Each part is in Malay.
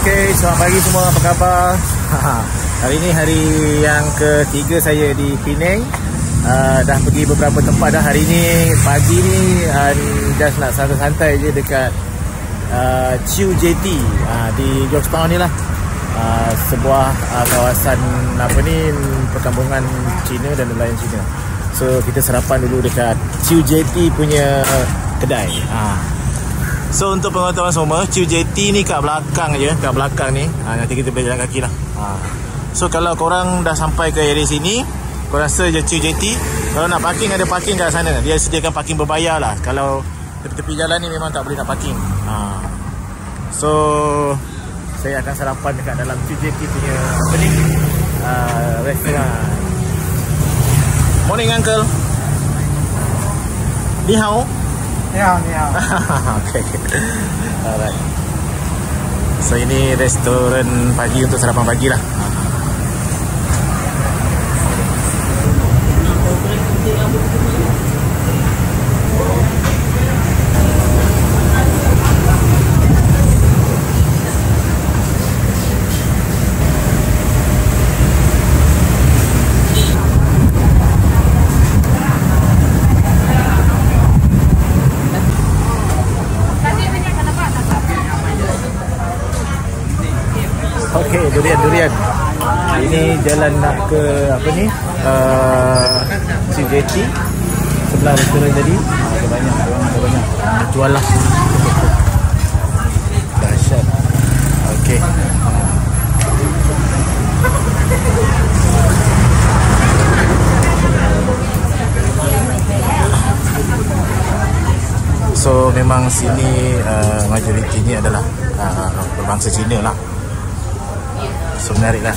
Okey, selamat pagi semua, apa khabar? Hari ini hari yang ketiga saya di Penang. Dah pergi beberapa tempat dah hari ni. Pagi ni just nak santai-santai je dekat Chiu Jetty di Georgetown ni lah. Sebuah kawasan apa ni, perkampungan Cina dan nelayan Cina. So kita sarapan dulu dekat Chiu Jetty punya kedai. So untuk pengetahuan semua, Chiu Jetty ni kat belakang je, kat belakang ni. Nanti kita boleh jalan kaki lah. So kalau korang dah sampai ke area sini, korang rasa je Chiu Jetty. Kalau nak parking, ada parking kat sana. Dia sediakan parking berbayar lah. Kalau tepi-tepi jalan ni memang tak boleh nak parking. So saya akan sarapan dekat dalam Chiu Jetty punya apa ni, restoran. Morning uncle. Ni hao. Ni hao. Okay. Alright. So ini restoran pagi untuk sarapan pagi lah. Okey, durian. Ini jalan nak ke apa ni? Chiu Jetty. Sebelah restoran tadi. Ada banyak. Jual lah. Dahsyat. Okey. So memang sini majoritinya adalah berbangsa Cina lah. So menarik lah.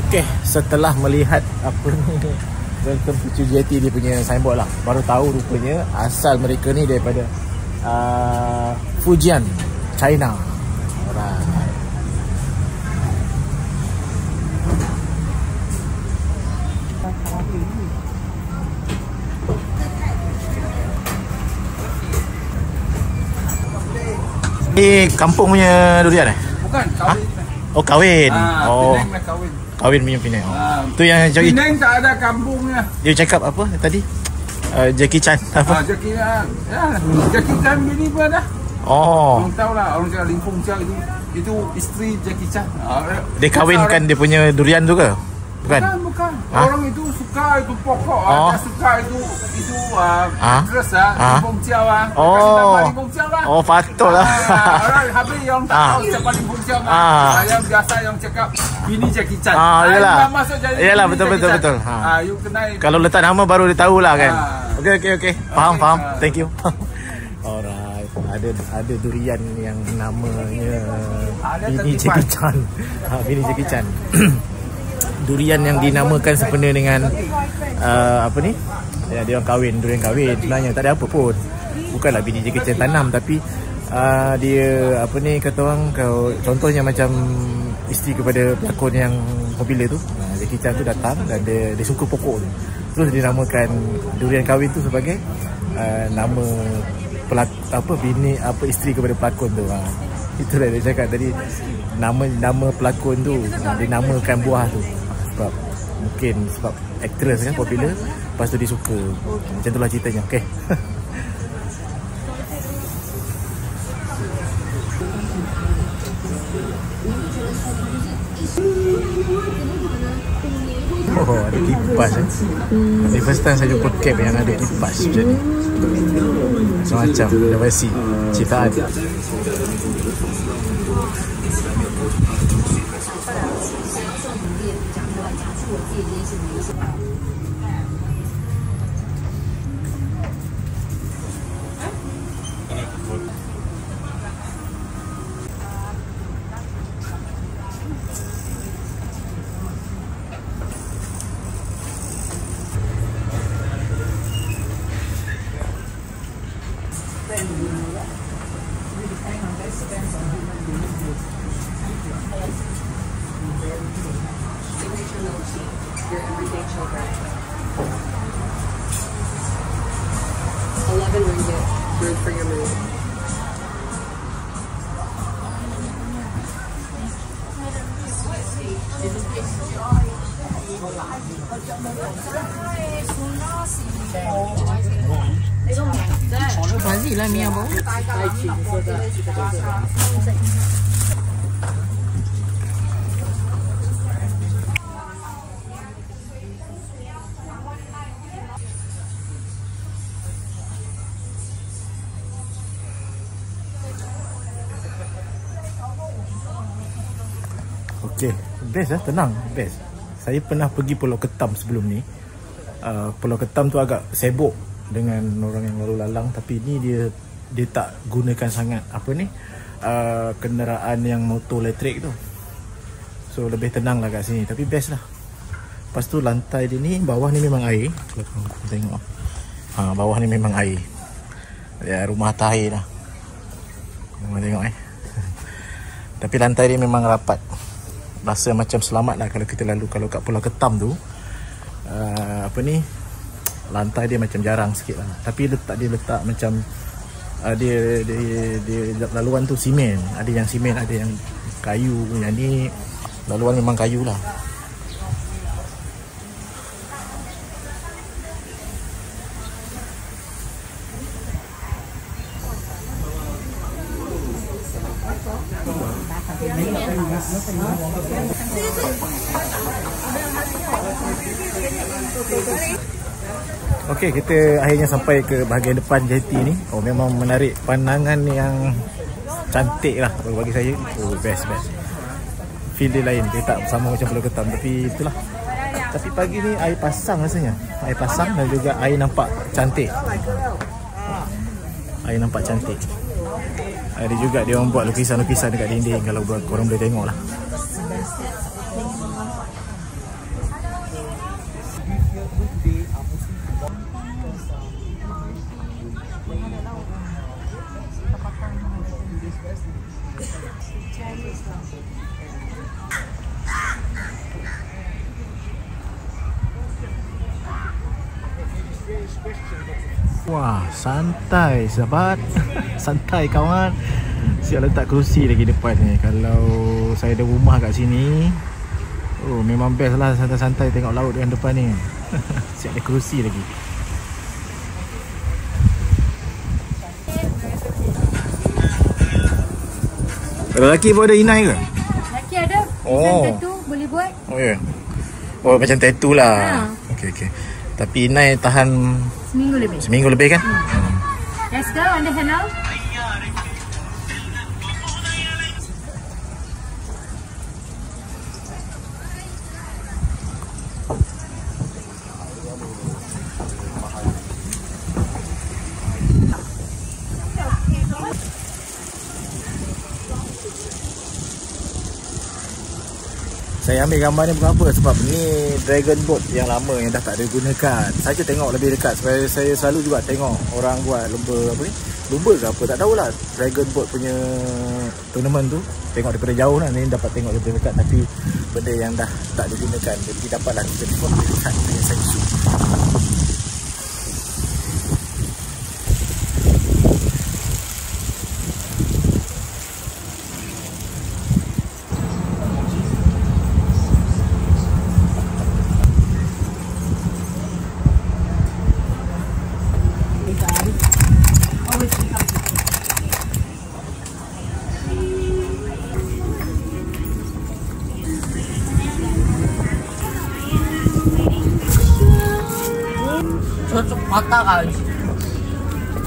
Okey, setelah melihat apa ni, Welcome to Chiu Jetty dia punya signboard lah, baru tahu rupanya asal mereka ni daripada Fujian, China. Alright. Ni kampung punya durian Bukan, kahwin. Oh, kahwin. Penang lah kahwin. Kahwin punya Penang. Tu yang Penang tak ada kampungnya. dia cakap apa tadi? Jackie Chan apa? Jackie Chan bini pun dah. Orang tahu lah, orang cakap Lim Fong Chiao itu isteri Jackie Chan. Dia kahwinkan dia punya durian tu ke? Bukan. Orang itu suka itu pokok, dia suka itu actress Lim Fong Chiao Lim Fong Chiao lah. Patut lah. Orang habis yang tak tahu siapa Lim Fong Chiao yang biasa yang cakap bini Jackie Chan. Yalah, betul. You kenal. Kalau letak nama baru dia tahu lah kan. Okey. Faham. Thank you. Alright. Ada durian yang namanya bini Jackie Chan. Bini Jackie Chan. Durian yang dinamakan sempena dengan apa ni? Ya, dia orang kahwin, durian kahwin. Sebenarnya tak ada apa pun. Bukanlah bini Jackie Chan tanam, tapi dia apa ni, kata orang, contohnya macam isteri kepada pelakon yang popular tu. Jackie Chan tu datang dan dia suka pokok tu. Terus dia namakan durian kahwin tu sebagai nama bini isteri kepada pelakon tu. Itulah dia cakap tadi, nama pelakon tu dia namakan buah tu. Sebab mungkin sebab actress kan popular, lepas tu dia suka. Macam itulah ceritanya. Okey. Ada kipas The first time saya jumpa camp yang ada kipas macam ni. Macam-macam inovasi ciptaan. Ringgit. Good for your mood. Bazi lah Mia bau. Okay, best lah, tenang, best. Saya pernah pergi Pulau Ketam sebelum ni. Pulau Ketam tu agak sibuk dengan orang yang lalu lalang, tapi ni dia tak gunakan sangat apa ni, kenderaan yang motor elektrik tu. So lebih tenang lah kat sini, tapi best lah. Lepas tu lantai dia ni, bawah ni memang air. Kalau korang tengok, bawah ni memang air. Ya, rumah atas air lah. Korang tengok tapi lantai dia memang rapat. Rasa macam selamat lah kalau kita lalu. Kalau kat Pulau Ketam tu, apa ni, lantai dia macam jarang sikit lah. Tapi dia letak macam dia laluan tu simen. Ada yang simen, ada yang kayu. Yang ni laluan memang kayu lah. Okey, kita akhirnya sampai ke bahagian depan jeti ni. Oh, memang menarik pandangan yang cantik lah bagi saya. Oh, best. Feel dia lain, dia tak sama macam Pulau Ketam, tapi itulah. Tapi pagi ni air pasang rasanya. Air pasang dan juga air nampak cantik. Air nampak cantik. Ada juga dia orang buat lukisan-lukisan dekat dinding, kalau korang boleh tengok lah. Wah, santai sahabat. Santai kawan. Siap letak kerusi lagi depan ni. Kalau saya ada rumah kat sini, oh memang best lah, santai-santai tengok laut yang depan ni. Siap ada kerusi lagi. Kalau lelaki pun ada inai ke? Lelaki ada. Oh. Tattoo boleh buat. Oh ya. Oh, macam tattoo lah. Okey. Tapi inai tahan seminggu lebih kan? Let's go on the henna. Saya ambil gambar ni bukan apa, sebab ni dragon boat yang lama yang dah tak ada gunakan. Saya tengok lebih dekat sebab saya selalu juga tengok orang buat lumba apa ni, lumba ke apa tak tahulah, dragon boat punya tournament tu. Tengok daripada jauh lah, ni dapat tengok lebih dekat, tapi benda yang dah tak digunakan, jadi dapatlah kita tengok lebih dekat dengan saya shoot. 저쪽 갔다 가야지.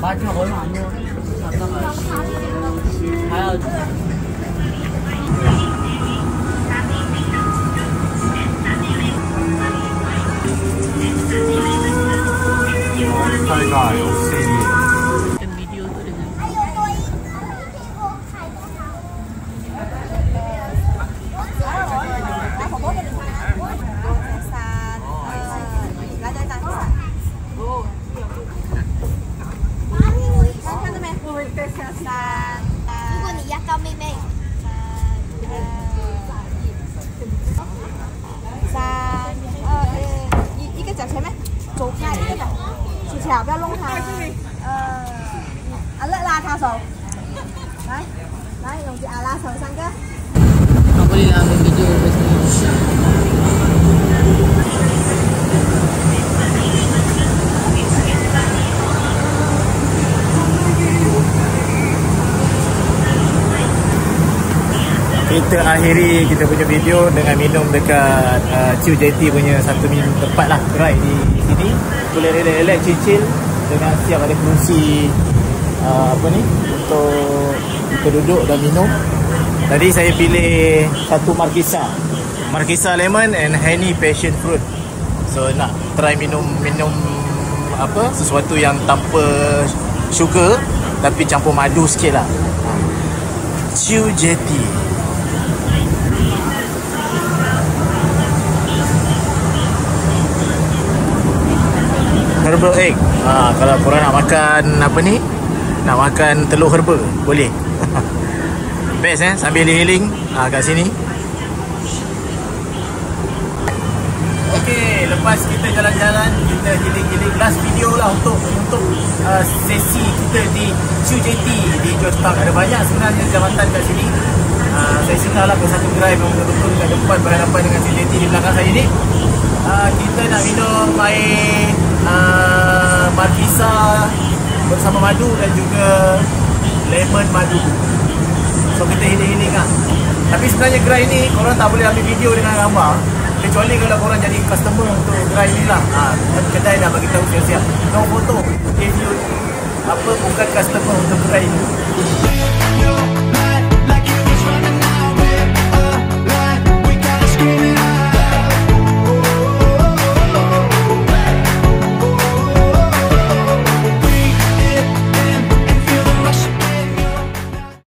마지막 얼마 안 남았어. 갔다 가야지. 가야지. Video tu dengan 薯条不要弄它。乐拉他手，来，用阿拉手3个。Tak boleh lah ambil video bersama. Kita akhiri kita punya video dengan minum dekat Chiu Jetty punya satu minum tempat lah, gerai di sini. Boleh relax chill dengan siap ada kerusi untuk kita duduk dan minum. Tadi saya pilih satu Marquesa lemon and honey passion fruit. So nak try minum sesuatu yang tanpa sugar tapi campur madu sikit lah. Chiu Jetty. Herbal egg. Kalau korang nak makan nak makan telur herba, boleh. Best sambil healing kat sini. Okey, lepas kita jalan-jalan, kita healing last video lah untuk sesi kita di Chiu Jetty di Georgetown. Ada banyak sebenarnya jambatan kat sini. Saya singgah lah ke satu gerai memang betul-betul dekat depan berhadapan dengan Chiu Jetty di belakang saya ni. Kita nak minum air Marquesa bersama madu dan juga lemon madu. So kita healing lah. Tapi sebenarnya gerai ni korang tak boleh ambil video dengan gambar, kecuali kalau korang jadi customer untuk gerai ni lah. Kedai dah bagi tahu siap-siap no foto if you bukan customer untuk gerai ni.